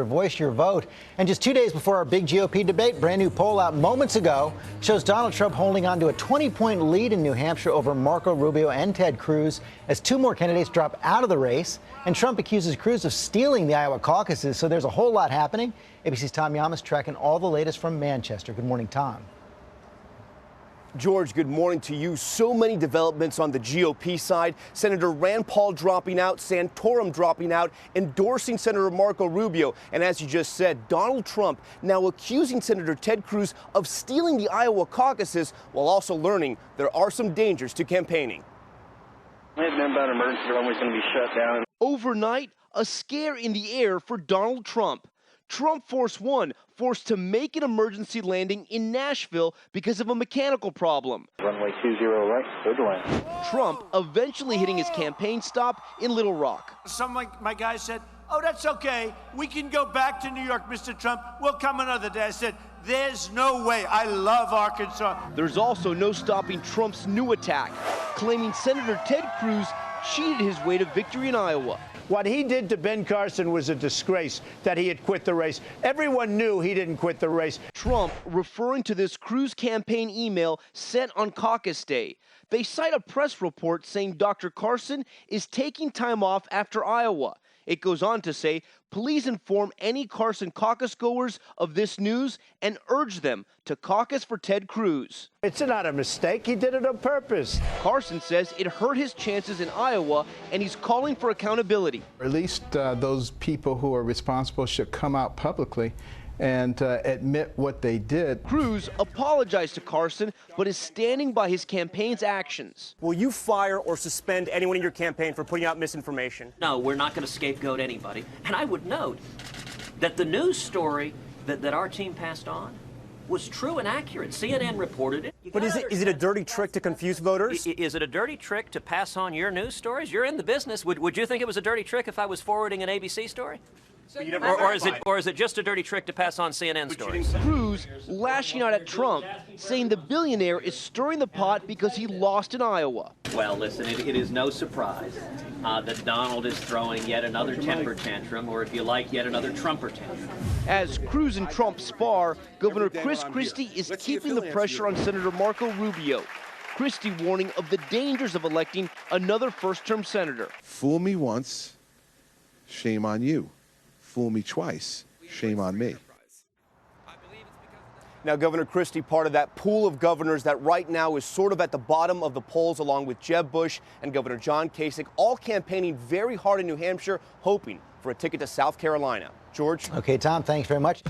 voice your vote. And just 2 days before our big GOP debate, brand new poll out moments ago shows Donald Trump holding on to a 20-point lead in New Hampshire over Marco Rubio and Ted Cruz as two more candidates drop out of the race. And Trump accuses Cruz of stealing the Iowa caucuses. So there's a whole lot happening. ABC's Tom Yamas tracking all the latest from Manchester. Good morning, Tom. George, good morning to you. So many developments on the GOP side. Senator Rand Paul dropping out, Santorum dropping out, endorsing Senator Marco Rubio. And as you just said, Donald Trump now accusing Senator Ted Cruz of stealing the Iowa caucuses while also learning there are some dangers to campaigning. Inbound emergency runway is going to be shut down. Overnight, a scare in the air for Donald Trump. Trump Force One forced to make an emergency landing in Nashville because of a mechanical problem. Runway 20 right, clear to land. Trump eventually hitting his campaign stop in Little Rock. Some of my guys said, oh, that's okay. We can go back to New York, Mr. Trump. We'll come another day. I said, there's no way. I love Arkansas. There's also no stopping Trump's new attack, claiming Senator Ted Cruz cheated his way to victory in Iowa. What he did to Ben Carson was a disgrace, that he had quit the race. Everyone knew he didn't quit the race. Trump referring to this Cruz campaign email sent on Caucus Day. They cite a press report saying Dr. Carson is taking time off after Iowa. It goes on to say, please inform any Carson caucus goers of this news and urge them to caucus for Ted Cruz. It's not a mistake. He did it on purpose. Carson says it hurt his chances in Iowa, and he's calling for accountability. At least those people who are responsible should come out publicly and admit what they did. Cruz apologized to Carson, but is standing by his campaign's actions. Will you fire or suspend anyone in your campaign for putting out misinformation? No, we're not going to scapegoat anybody. And I would note that the news story that our team passed on was true and accurate. CNN reported it. But is it a dirty trick to confuse voters? Is it a dirty trick to pass on your news stories? You're in the business. Would you think it was a dirty trick if I was forwarding an ABC story? Or is it just a dirty trick to pass on CNN stories? Cruz lashing out at Trump, saying the billionaire is stirring the pot because he lost in Iowa. Well, listen, it is no surprise that Donald is throwing yet another temper tantrum, or if you like, yet another Trumper tantrum. As Cruz and Trump spar, Governor Chris Christie is keeping the pressure on Senator Marco Rubio. Christie warning of the dangers of electing another first-term senator. Fool me once, shame on you. Fool me twice, shame on me. Now, Governor Christie, part of that pool of governors that right now is sort of at the bottom of the polls, along with Jeb Bush and Governor John Kasich, all campaigning very hard in New Hampshire, hoping for a ticket to South Carolina. George? Okay, Tom, thanks very much.